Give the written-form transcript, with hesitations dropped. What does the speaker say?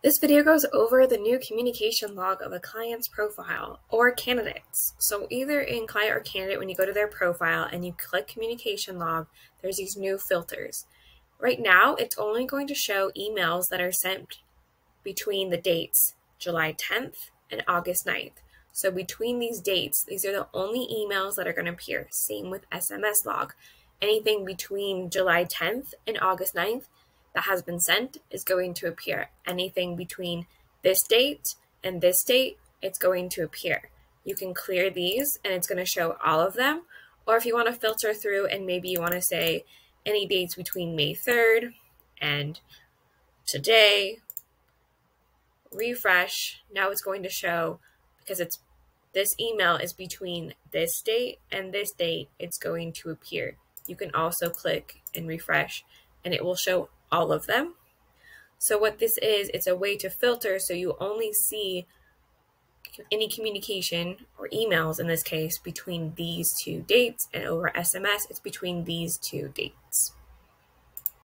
This video goes over the new communication log of a client's profile or candidates. So either in client or candidate, when you go to their profile and you click communication log, there's these new filters. Right now, it's only going to show emails that are sent between the dates July 10th and August 9th. So between these dates, these are the only emails that are going to appear. Same with SMS log. Anything between July 10th and August 9th that has been sent is going to appear. Anything between this date and this date, it's going to appear. You can clear these and it's going to show all of them. Or if you want to filter through and maybe you want to say any dates between May 3rd and today, refresh. Now it's going to show, because this email is between this date and this date, it's going to appear. You can also click and refresh and it will show all of them. So what this is, it's a way to filter so you only see any communication or emails in this case between these two dates, and over SMS it's between these two dates.